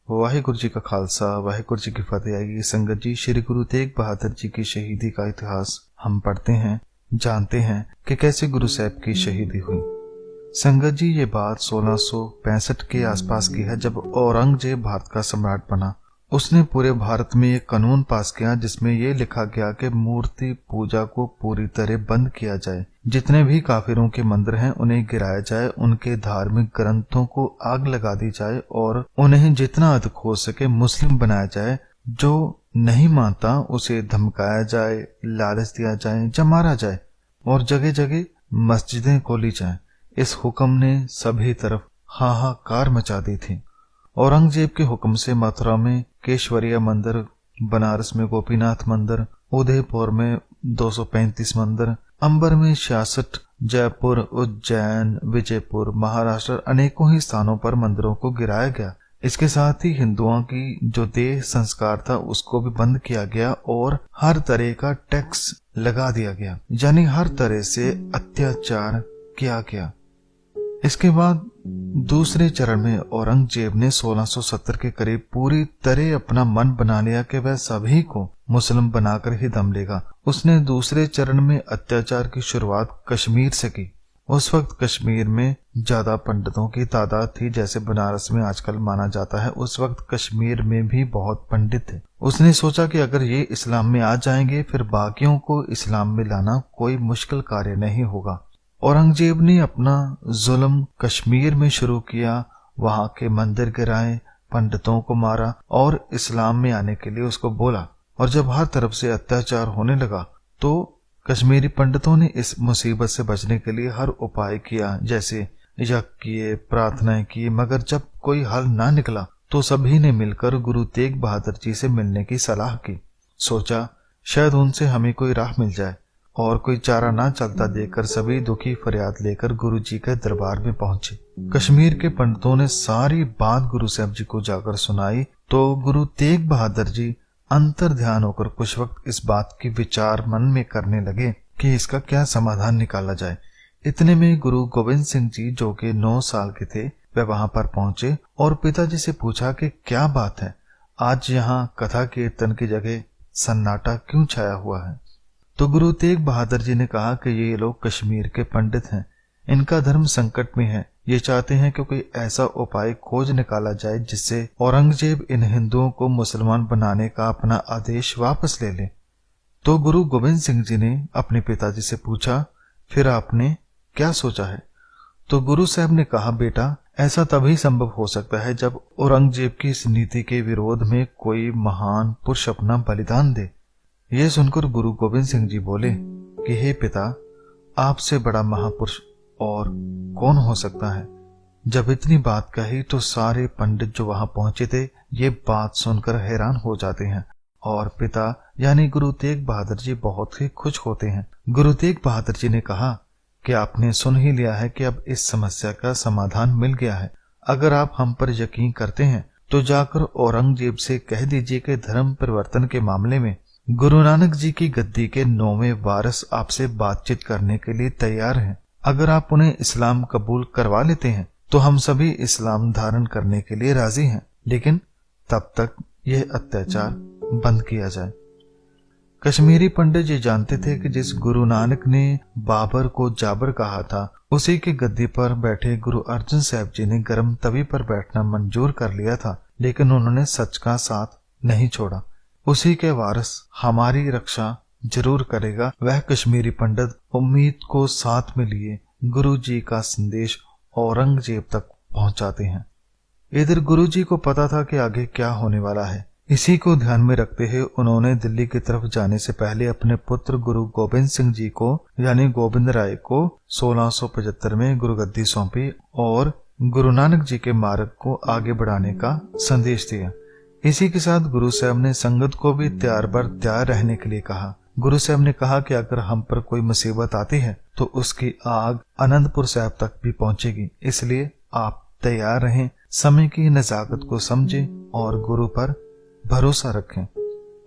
वाहिगुरु जी का खालसा वाहिगुरु जी की फतेह। आइए संगत जी, श्री गुरु तेग बहादुर जी की शहीदी का इतिहास हम पढ़ते हैं, जानते हैं कि कैसे गुरु साहब की शहीदी हुई। संगत जी, ये बात 1665 के आसपास की है, जब औरंगजेब भारत का सम्राट बना। उसने पूरे भारत में एक कानून पास किया जिसमें यह लिखा गया कि मूर्ति पूजा को पूरी तरह बंद किया जाए, जितने भी काफिरों के मंदिर हैं उन्हें गिराया जाए, उनके धार्मिक ग्रंथों को आग लगा दी जाए और उन्हें जितना अधिक हो सके मुस्लिम बनाया जाए। जो नहीं मानता उसे धमकाया जाए, लालच दिया जाए, या मारा जाए और जगह जगह मस्जिदें खोली जाए। इस हुक्म ने सभी तरफ हाहाकार मचा दी थी। औरंगजेब के हुक्म से मथुरा में केशवरिया मंदिर, बनारस में गोपीनाथ मंदिर, उदयपुर में 235 मंदिर, अंबर में 66, जयपुर, उज्जैन, विजयपुर, महाराष्ट्र अनेकों ही स्थानों पर मंदिरों को गिराया गया। इसके साथ ही हिंदुओं की जो देह संस्कार था उसको भी बंद किया गया और हर तरह का टैक्स लगा दिया गया, यानी हर तरह से अत्याचार किया गया। इसके बाद दूसरे चरण में औरंगजेब ने 1670 के करीब पूरी तरह अपना मन बना लिया कि वह सभी को मुस्लिम बनाकर ही दम लेगा। उसने दूसरे चरण में अत्याचार की शुरुआत कश्मीर से की। उस वक्त कश्मीर में ज्यादा पंडितों की तादाद थी जैसे बनारस में आजकल माना जाता है। उस वक्त कश्मीर में भी बहुत पंडित थे। उसने सोचा कि अगर ये इस्लाम में आ जाएंगे फिर बाकियों को इस्लाम में लाना कोई मुश्किल कार्य नहीं होगा। औरंगजेब ने अपना जुल्म कश्मीर में शुरू किया, वहां के मंदिर गिराए, पंडितों को मारा और इस्लाम में आने के लिए उसको बोला। और जब हर तरफ से अत्याचार होने लगा तो कश्मीरी पंडितों ने इस मुसीबत से बचने के लिए हर उपाय किया, जैसे यज्ञ किए, प्रार्थनाएं की, मगर जब कोई हल ना निकला तो सभी ने मिलकर गुरु तेग बहादुर जी से मिलने की सलाह की। सोचा शायद उनसे हमें कोई राह मिल जाए, और कोई चारा ना चलता देखकर सभी दुखी फरियाद लेकर गुरु जी के दरबार में पहुंचे। कश्मीर के पंडितों ने सारी बात गुरु साहब जी को जाकर सुनाई तो गुरु तेग बहादुर जी अंतर ध्यान होकर कुछ वक्त इस बात की विचार मन में करने लगे कि इसका क्या समाधान निकाला जाए। इतने में गुरु गोविंद सिंह जी जो कि 9 साल के थे वे वहां पर पहुंचे और पिताजी से पूछा कि क्या बात है, आज यहाँ कथा कीर्तन की जगह सन्नाटा क्यों छाया हुआ है। तो गुरु तेग बहादुर जी ने कहा कि ये लोग कश्मीर के पंडित हैं, इनका धर्म संकट में है, ये चाहते हैं कि कोई ऐसा उपाय खोज निकाला जाए जिससे औरंगजेब इन हिंदुओं को मुसलमान बनाने का अपना आदेश वापस ले ले। तो गुरु गोविंद सिंह जी ने अपने पिताजी से पूछा, फिर आपने क्या सोचा है। तो गुरु साहब ने कहा, बेटा ऐसा तभी संभव हो सकता है जब औरंगजेब की इस नीति के विरोध में कोई महान पुरुष अपना बलिदान दे। यह सुनकर गुरु गोविंद सिंह जी बोले कि हे पिता, आपसे बड़ा महापुरुष और कौन हो सकता है। जब इतनी बात कही तो सारे पंडित जो वहां पहुंचे थे ये बात सुनकर हैरान हो जाते हैं और पिता यानी गुरु तेग बहादुर जी बहुत ही खुश होते हैं। गुरु तेग बहादुर जी ने कहा कि आपने सुन ही लिया है कि अब इस समस्या का समाधान मिल गया है। अगर आप हम पर यकीन करते हैं तो जाकर औरंगजेब से कह दीजिए कि धर्म परिवर्तन के मामले में गुरु नानक जी की गद्दी के 9वें वारिस आपसे बातचीत करने के लिए तैयार हैं। अगर आप उन्हें इस्लाम कबूल करवा लेते हैं तो हम सभी इस्लाम धारण करने के लिए राजी हैं, लेकिन तब तक यह अत्याचार बंद किया जाए। कश्मीरी पंडित ये जानते थे कि जिस गुरु नानक ने बाबर को जाबर कहा था उसी की गद्दी पर बैठे गुरु अर्जन साहब जी ने गर्म तवी पर बैठना मंजूर कर लिया था, लेकिन उन्होंने सच का साथ नहीं छोड़ा। उसी के वारिस हमारी रक्षा जरूर करेगा। वह कश्मीरी पंडित उम्मीद को साथ में लिए गुरु जी का संदेश औरंगजेब तक पहुंचाते हैं। इधर गुरु जी को पता था कि आगे क्या होने वाला है। इसी को ध्यान में रखते हुए उन्होंने दिल्ली की तरफ जाने से पहले अपने पुत्र गुरु गोविंद सिंह जी को यानी गोविंद राय को 1675 में गुरुगद्दी सौंपी और गुरु नानक जी के मार्ग को आगे बढ़ाने का संदेश दिया। इसी के साथ गुरु साहब ने संगत को भी तैयार बर तैयार रहने के लिए कहा। गुरु साहब ने कहा कि अगर हम पर कोई मुसीबत आती है तो उसकी आग अनंतपुर साहब तक भी पहुंचेगी, इसलिए आप तैयार रहें, समय की नजाकत को समझें और गुरु पर भरोसा रखें।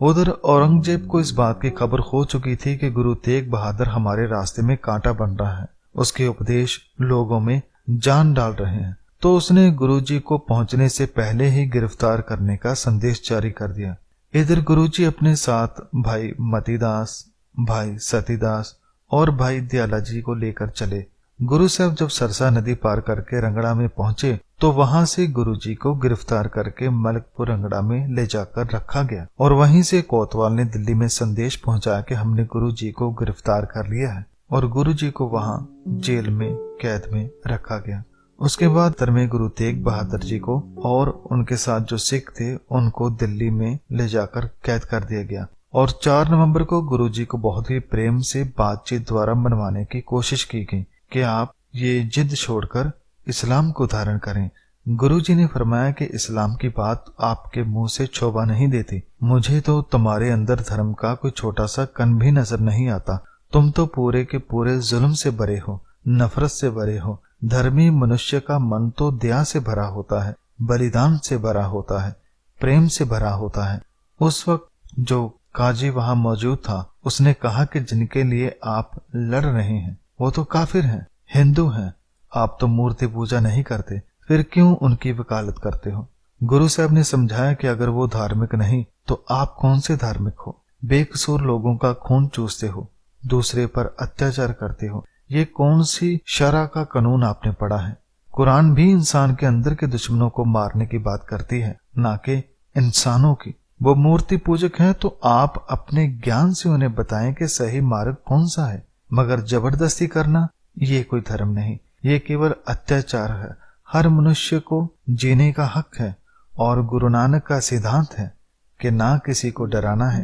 उधर औरंगजेब को इस बात की खबर हो चुकी थी कि गुरु तेग बहादुर हमारे रास्ते में कांटा बन रहा है, उसके उपदेश लोगों में जान डाल रहे हैं। तो उसने गुरुजी को पहुंचने से पहले ही गिरफ्तार करने का संदेश जारी कर दिया। इधर गुरुजी अपने साथ भाई मतीदास, भाई सतीदास और भाई दयाला जी को लेकर चले। गुरु साहब जब सरसा नदी पार करके रंगड़ा में पहुंचे तो वहां से गुरुजी को गिरफ्तार करके मलकपुर रंगड़ा में ले जाकर रखा गया और वहीं से कोतवाल ने दिल्ली में संदेश पहुंचाया कि हमने गुरुजी को गिरफ्तार कर लिया है और गुरुजी को वहां जेल में कैद में रखा गया। उसके बाद में गुरु तेग बहादुर जी को और उनके साथ जो सिख थे उनको दिल्ली में ले जाकर कैद कर दिया गया और 4 नवंबर को गुरुजी को बहुत ही प्रेम से बातचीत द्वारा मनवाने की कोशिश की गई कि आप ये जिद छोड़कर इस्लाम को धारण करें। गुरुजी ने फरमाया कि इस्लाम की बात आपके मुंह से शोभा नहीं देती। मुझे तो तुम्हारे अंदर धर्म का कोई छोटा सा कण भी नजर नहीं आता। तुम तो पूरे के पूरे जुल्म से भरे हो, नफरत से भरे हो। धर्मी मनुष्य का मन तो दया से भरा होता है, बलिदान से भरा होता है, प्रेम से भरा होता है। उस वक्त जो काजी वहां मौजूद था उसने कहा कि जिनके लिए आप लड़ रहे हैं वो तो काफिर हैं, हिंदू हैं। आप तो मूर्ति पूजा नहीं करते, फिर क्यों उनकी वकालत करते हो? गुरु साहब ने समझाया कि अगर वो धार्मिक नहीं तो आप कौन से धार्मिक हो? बेकसूर लोगों का खून चूसते हो, दूसरे पर अत्याचार करते हो। ये कौन सी शरा का कानून आपने पढ़ा है? कुरान भी इंसान के अंदर के दुश्मनों को मारने की बात करती है, ना कि इंसानों की। वो मूर्ति पूजक हैं तो आप अपने ज्ञान से उन्हें बताएं कि सही मार्ग कौन सा है, मगर जबरदस्ती करना ये कोई धर्म नहीं, ये केवल अत्याचार है। हर मनुष्य को जीने का हक है और गुरु नानक का सिद्धांत है कि ना किसी को डराना है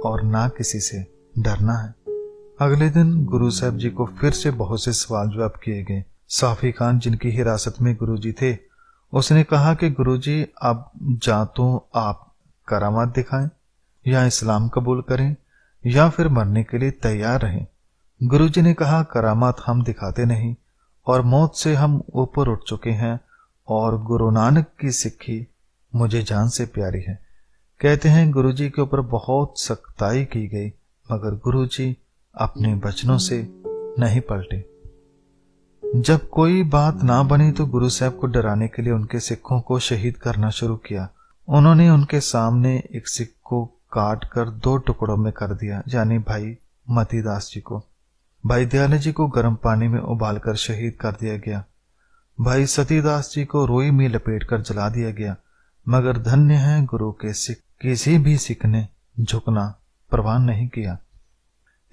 और ना किसी से डरना है। अगले दिन गुरु साहब जी को फिर से बहुत से सवाल जवाब किए गए। साफी खान जिनकी हिरासत में गुरुजी थे, उसने कहा कि गुरुजी अब जा तो आप करामात दिखाएं या इस्लाम कबूल करें या फिर मरने के लिए तैयार रहें। गुरुजी ने कहा करामात हम दिखाते नहीं और मौत से हम ऊपर उठ चुके हैं और गुरु नानक की सिक्खी मुझे जान से प्यारी है। कहते हैं गुरुजी के ऊपर बहुत सख्ताई की गई मगर गुरुजी अपने वचनों से नहीं पलटे। जब कोई बात ना बनी तो गुरु साहब को डराने के लिए उनके सिखों को शहीद करना शुरू किया। उन्होंने उनके सामने एक सिख को काट कर 2 टुकड़ों में कर दिया, यानी भाई मतीदास जी को। भाई दयाला जी को गर्म पानी में उबालकर शहीद कर दिया गया। भाई सतीदास जी को रोई में लपेटकर जला दिया गया। मगर धन्य है गुरु के सिख, किसी भी सिख ने झुकना परवाह नहीं किया।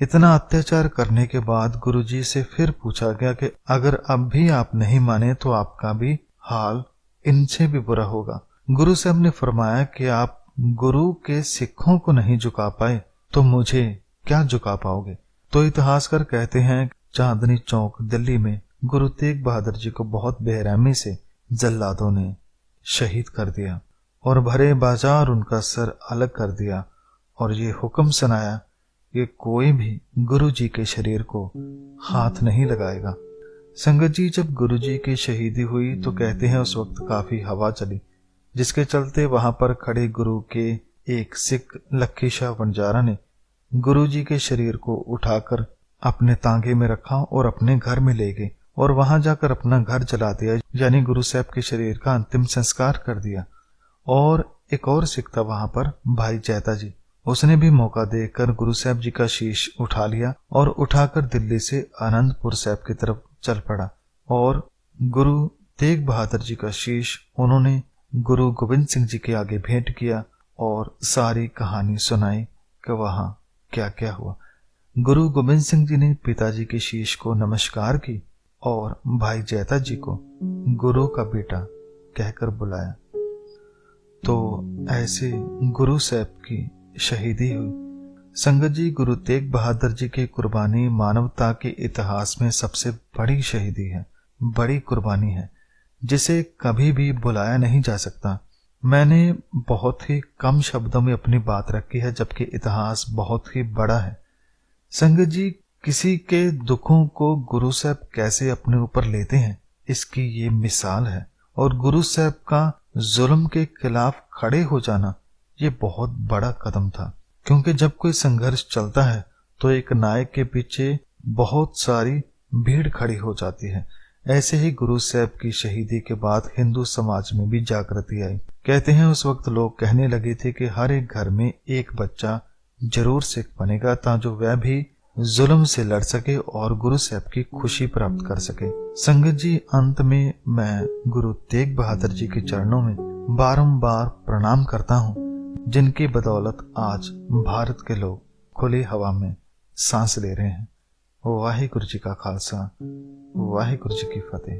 इतना अत्याचार करने के बाद गुरुजी से फिर पूछा गया कि अगर अब भी आप नहीं माने तो आपका भी हाल इनसे भी बुरा होगा। गुरु साहब ने फरमाया कि आप गुरु के सिखों को नहीं झुका पाए तो मुझे क्या झुका पाओगे? तो इतिहासकार कहते हैं चांदनी चौक दिल्ली में गुरु तेग बहादुर जी को बहुत बेरहमी से जल्लादों ने शहीद कर दिया और भरे बाजार उनका सर अलग कर दिया और ये हुक्म सुनाया कि कोई भी गुरु जी के शरीर को हाथ नहीं लगाएगा। संगत जी, जब गुरु जी की शहीदी हुई तो कहते हैं उस वक्त काफी हवा चली, जिसके चलते वहां पर खड़े गुरु के एक सिख लक्खी शाह वंजारा ने गुरु जी के शरीर को उठाकर अपने तांगे में रखा और अपने घर में ले गए और वहां जाकर अपना घर जला दिया, यानी गुरु साहब के शरीर का अंतिम संस्कार कर दिया। और एक और सिख था वहां पर, भाई जैता जी, उसने भी मौका देकर गुरु साहब जी का शीश उठा लिया और उठाकर दिल्ली से आनंदपुर साहब की तरफ चल पड़ा और गुरु तेग बहादुर जी का शीश उन्होंने गुरु गोविंद सिंह जी के आगे भेंट किया और सारी कहानी सुनाई कि वहां क्या क्या हुआ। गुरु गोविंद सिंह जी ने पिताजी के शीश को नमस्कार की और भाई जैता जी को गुरु का बेटा कहकर बुलाया। तो ऐसे गुरु साहब की शहीदी हुई। संगत जी, गुरु तेग बहादुर जी की कुर्बानी मानवता के इतिहास में सबसे बड़ी शहीदी है, बड़ी कुर्बानी है, जिसे कभी भी बुलाया नहीं जा सकता। मैंने बहुत ही कम शब्दों में अपनी बात रखी है, जबकि इतिहास बहुत ही बड़ा है। संगत जी, किसी के दुखों को गुरु साहब कैसे अपने ऊपर लेते हैं, इसकी ये मिसाल है। और गुरु साहब का जुल्म के खिलाफ खड़े हो जाना ये बहुत बड़ा कदम था, क्योंकि जब कोई संघर्ष चलता है तो एक नायक के पीछे बहुत सारी भीड़ खड़ी हो जाती है। ऐसे ही गुरु साहब की शहीदी के बाद हिंदू समाज में भी जागृति आई। कहते हैं उस वक्त लोग कहने लगे थे कि हर एक घर में एक बच्चा जरूर सिख बनेगा ताकि वह भी जुल्म से लड़ सके और गुरु साहब की खुशी प्राप्त कर सके। संगत जी, अंत में मैं गुरु तेग बहादुर जी के चरणों में बारंबार प्रणाम करता हूँ, जिनकी बदौलत आज भारत के लोग खुली हवा में सांस ले रहे हैं। वाहिगुरु जी का खालसा, वाहिगुरु जी की फतेह।